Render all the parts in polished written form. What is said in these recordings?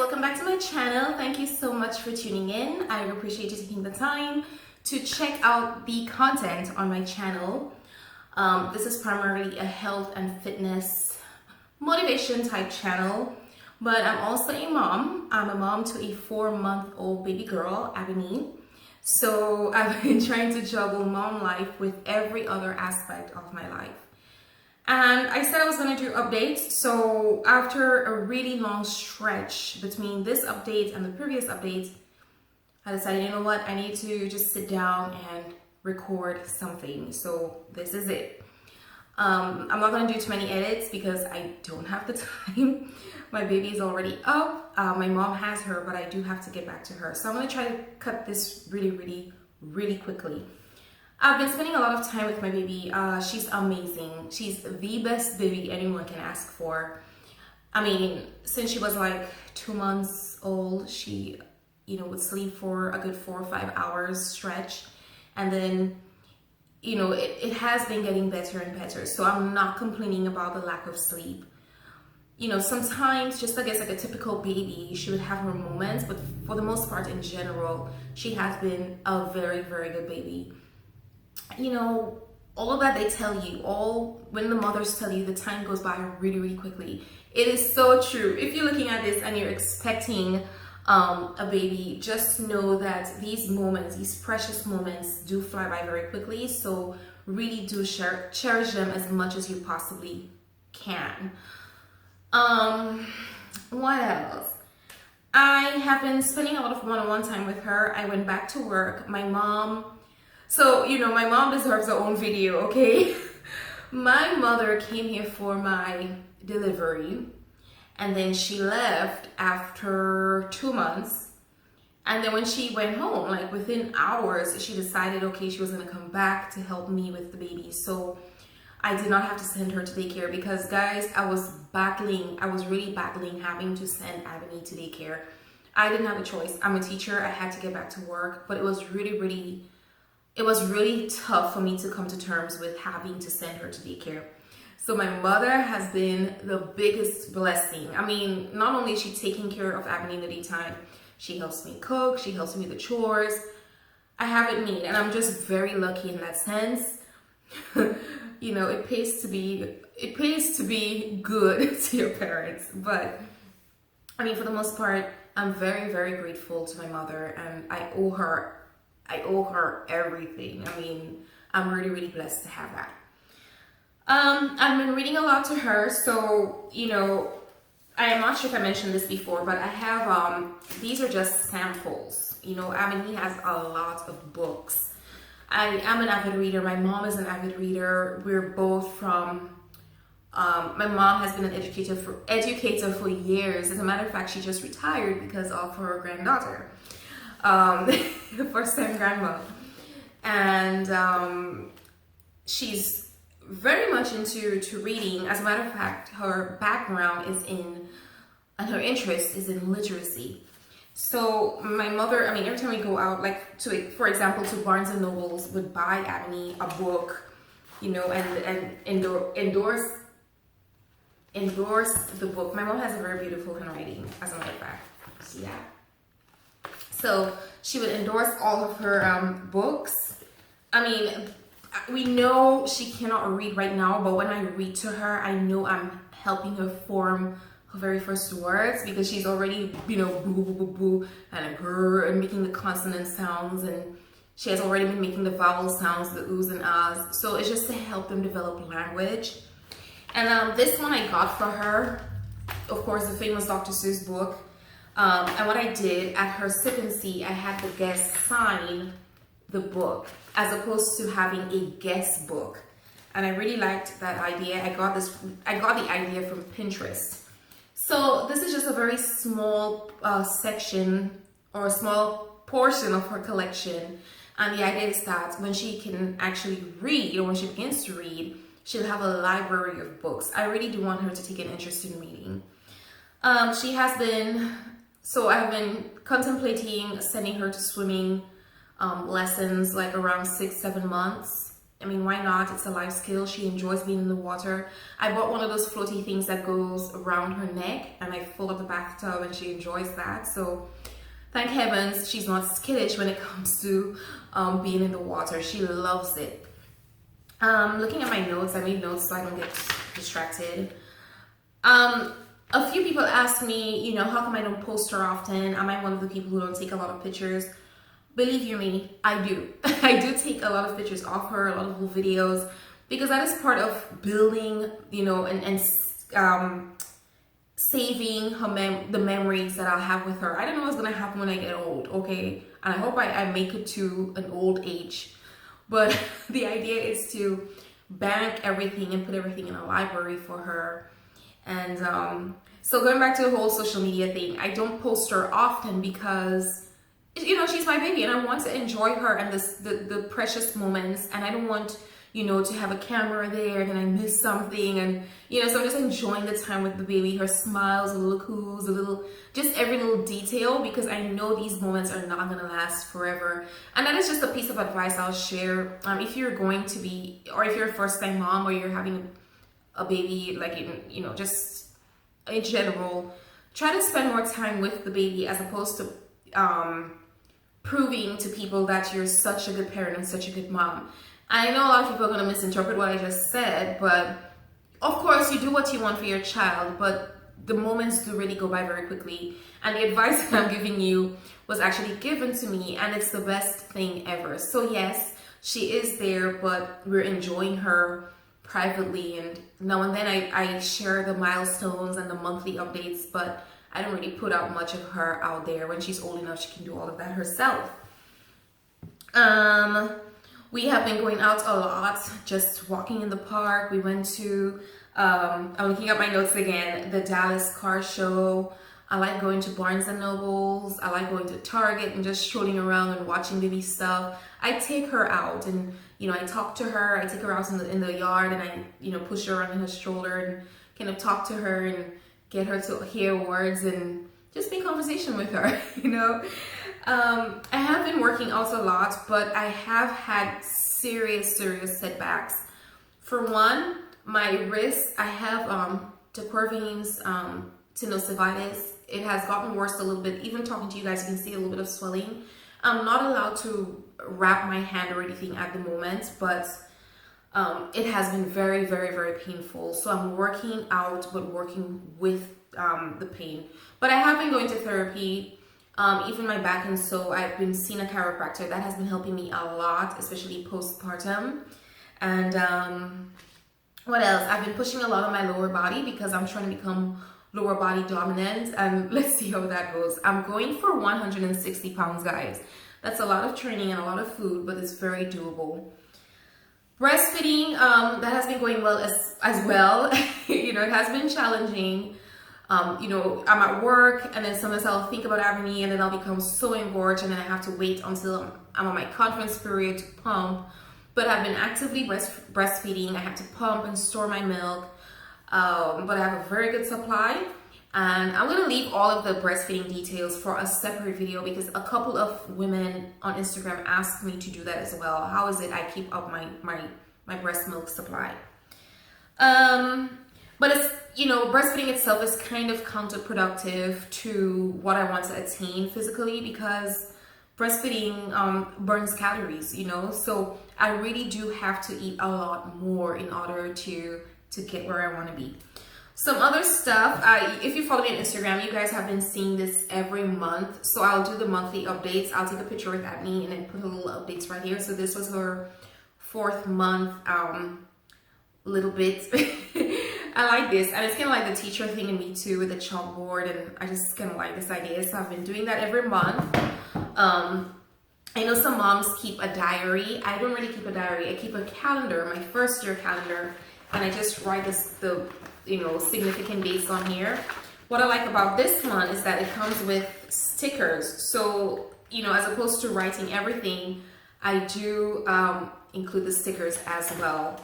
welcome back to my channel. Thank you so much for tuning in. I appreciate you taking the time to check out the content on my channel. This is primarily a health and fitness motivation type channel, but I'm also a mom. I'm a mom to a 4-month-old baby girl, Ebony. So I've been trying to juggle mom life with every other aspect of my life. And I said I was going to do updates. So after a really long stretch between this update and the previous update, I decided, you know what, I need to just sit down and record something. So this is it. I'm not going to do too many edits because I don't have the time. My baby is already up. My mom has her, but I do have to get back to her. So I'm going to try to cut this really quickly. I've been spending a lot of time with my baby. She's amazing. She's the best baby anyone can ask for. I mean, since she was like 2 months old, she, would sleep for a good 4 or 5 hours stretch. And then, it has been getting better and better. So I'm not complaining about the lack of sleep. Sometimes, just I guess like a typical baby, she would have her moments, but for the most part in general, she has been a very good baby. All of that they tell you, when the mothers tell you, the time goes by really quickly. It is so true. If you're looking at this and you're expecting a baby, just know that these moments, these precious moments, do fly by very quickly. So really do cherish them as much as you possibly can. What else? I have been spending a lot of one-on-one time with her. I went back to work. My mom deserves her own video, okay? My mother came here for my delivery, and then she left after 2 months. And then when she went home, like within hours, she decided, okay, she was gonna come back to help me with the baby. So I did not have to send her to daycare because, guys, I was really battling having to send Ebony to daycare. I didn't have a choice. I'm a teacher. I had to get back to work, but it was really tough for me to come to terms with having to send her to daycare. So my mother has been the biggest blessing. I mean, not only is she taking care of Ebony in the daytime, she helps me cook, she helps me with the chores. I have it made, and I'm just very lucky in that sense. It pays to be good to your parents. But I mean, for the most part, I'm very grateful to my mother, and I owe her everything. I mean, I'm really blessed to have that. I've been reading a lot to her, so I am not sure if I mentioned this before, but I have these are just samples. Ebony has a lot of books. I am an avid reader. My mom is an avid reader. We're both from my mom has been an educator for years. As a matter of fact, she just retired because of her granddaughter. First time grandma, and she's very much into reading. As a matter of fact, her background and her interest is in literacy. So my mother, I mean, every time we go out, like for example, to Barnes and Nobles, would buy Ebony a book, and endorse the book. My mom has a very beautiful handwriting, as a matter of fact. See that? So she would endorse all of her books. I mean, we know she cannot read right now, but when I read to her, I know I'm helping her form her very first words, because she's already, boo, boo, boo, boo, and grr, and making the consonant sounds, and she has already been making the vowel sounds, the oohs and ahs. So it's just to help them develop language. And this one I got for her, of course, the famous Dr. Seuss book. And what I did at her sip and see, I had the guest sign the book as opposed to having a guest book. And I really liked that idea. I got the idea from Pinterest. So this is just a very small section or a small portion of her collection. And the idea is that when she can actually read, or when she begins to read, she'll have a library of books. I really do want her to take an interest in reading. So I've been contemplating sending her to swimming lessons like around 6-7 months. I mean, why not? It's a life skill. She enjoys being in the water. I bought one of those floaty things that goes around her neck, and I fill up the bathtub, and she enjoys that. So thank heavens she's not skittish when it comes to being in the water. She loves it. Looking at my notes, I made notes so I don't get distracted. A few people ask me, you know, how come I don't post her often? Am I one of the people who don't take a lot of pictures? Believe you me, I do. I do take a lot of pictures of her, a lot of little videos, because that is part of building, you know, and saving her the memories that I'll have with her. I don't know what's gonna happen when I get old, okay? And I hope I make it to an old age. But the idea is to bank everything and put everything in a library for her. And so going back to the whole social media thing, I don't post her often because, you know, she's my baby and I want to enjoy her and the precious moments, and I don't want, you know, to have a camera there and I miss something, and, you know, so I'm just enjoying the time with the baby, her smiles, the little coos, the little, just every little detail, because I know these moments are not gonna last forever. And that is just a piece of advice I'll share. If you're going to be, or if you're a first-time mom, or you're having a baby, like, you know, just in general, try to spend more time with the baby as opposed to proving to people that you're such a good parent and such a good mom. I know a lot of people are going to misinterpret what I just said, but of course you do what you want for your child, but the moments do really go by very quickly. And the advice that I'm giving you was actually given to me, and it's the best thing ever. So yes, she is there, but we're enjoying her privately, and now and then I share the milestones and the monthly updates, but I don't really put out much of her out there. When she's old enough, she can do all of that herself. We have been going out a lot, just walking in the park. We went to, I'm looking at my notes again, the Dallas car show. I like going to Barnes and Nobles. I like going to Target and just strolling around and watching baby stuff. I take her out and, you know, I talk to her. I take her out in the yard and I, you know, push her around in her stroller and kind of talk to her and get her to hear words and just make conversation with her, you know. I have been working out a lot, but I have had serious setbacks. For one, my wrist, I have de Quervain's tenosynovitis. It has gotten worse a little bit. Even talking to you guys, you can see a little bit of swelling. I'm not allowed to wrap my hand or anything at the moment, but it has been very painful. So I'm working out, but working with the pain. But I have been going to therapy, even my back, and so I've been seeing a chiropractor. That has been helping me a lot, especially postpartum. And what else? I've been pushing a lot on my lower body because I'm trying to become lower body dominant, and let's see how that goes. I'm going for 160 pounds, guys. That's a lot of training and a lot of food, but it's very doable. Breastfeeding, that has been going well as well. You know, it has been challenging. You know, I'm at work and then sometimes I'll think about having and then I'll become so engorged and then I have to wait until I'm on my conference period to pump. But I've been actively breastfeeding. I have to pump and store my milk, but I have a very good supply. And I'm gonna leave all of the breastfeeding details for a separate video because a couple of women on Instagram asked me to do that as well. How is it I keep up my breast milk supply? But it's, you know, breastfeeding itself is kind of counterproductive to what I want to attain physically because breastfeeding burns calories, you know, so I really do have to eat a lot more in order to get where I want to be. Some other stuff, if you follow me on Instagram, you guys have been seeing this every month. So I'll do the monthly updates. I'll take a picture with Abney and then put a little updates right here. So this was her 4th month, little bit. I like this, and it's kind of like the teacher thing in me too with the chalkboard, and I just kind of like this idea. So I've been doing that every month. I know some moms keep a diary. I don't really keep a diary. I keep a calendar, my first year calendar, and I just write the you know, significant dates on here. What I like about this one is that it comes with stickers. So, you know, as opposed to writing everything, I do include the stickers as well.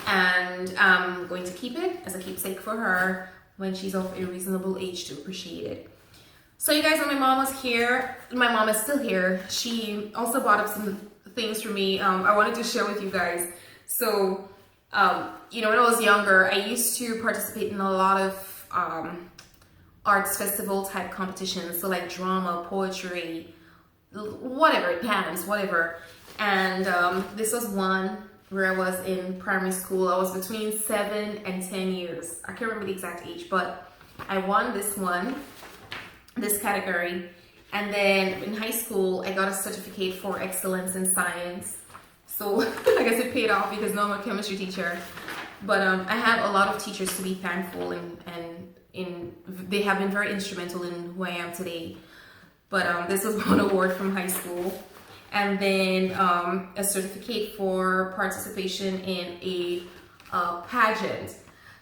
And I'm going to keep it as a keepsake for her when she's of a reasonable age to appreciate it. So you guys know my mom was here. My mom is still here. She also bought up some things for me. I wanted to share with you guys. So, you know, when I was younger, I used to participate in a lot of arts festival type competitions. So like drama, poetry, whatever, dance, whatever. And this was one where I was in primary school. I was between 7 and 10 years. I can't remember the exact age, but I won this one, this category. And then in high school, I got a certificate for excellence in science. So I guess it paid off because now I'm a chemistry teacher. But I have a lot of teachers to be thankful, and they have been very instrumental in who I am today. But this was one award from high school. And then a certificate for participation in a pageant.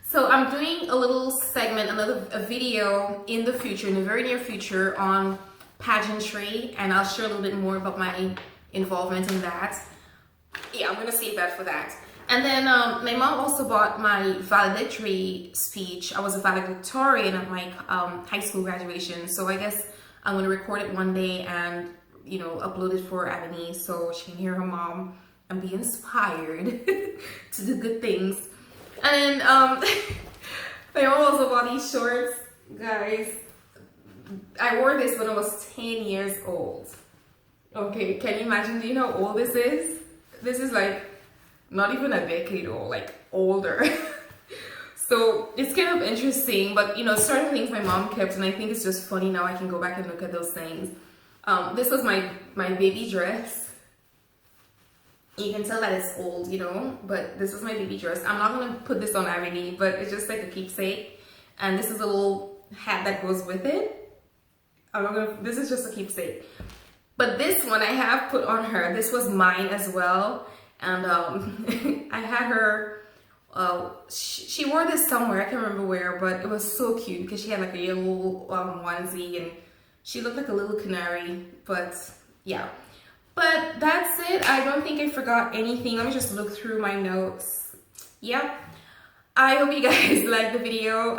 So I'm doing a little segment, a video in the future, in the very near future, on pageantry, and I'll share a little bit more about my involvement in that. Yeah, I'm gonna save that for that. And then my mom also bought my valedictory speech. I was a valedictorian at my high school graduation, so I guess I'm gonna record it one day and, you know, upload it for Ebony so she can hear her mom and be inspired to do good things. And then my mom also bought these shorts, guys. I wore this when I was 10 years old. Okay, can you imagine? Do you know how old this is? This is like not even a decade old, like older. So it's kind of interesting, but you know, certain things my mom kept, and I think it's just funny now. I can go back and look at those things. This was my baby dress. You can tell that it's old, you know, but this was my baby dress. I'm not gonna put this on Ebony, but it's just like a keepsake. And this is a little hat that goes with it. This is just a keepsake. But this one I have put on her. This was mine as well. And I had her, she wore this somewhere, I can't remember where, but it was so cute because she had like a yellow onesie and she looked like a little canary. But yeah, but that's it. I don't think I forgot anything. Let me just look through my notes. Yep. I hope you guys liked the video.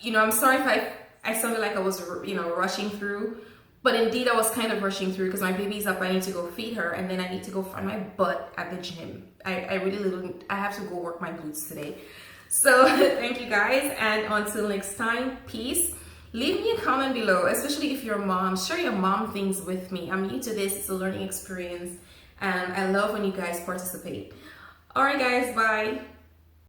You know, I'm sorry if I sounded like I was, you know, rushing through, but indeed I was kind of rushing through because my baby's up. I need to go feed her, and then I need to go find my butt at the gym. I have to go work my glutes today. So thank you guys, and until next time, peace. Leave me a comment below, especially if you're a mom. Share your mom things with me. I'm new to this. It's a learning experience, and I love when you guys participate. All right, guys, bye.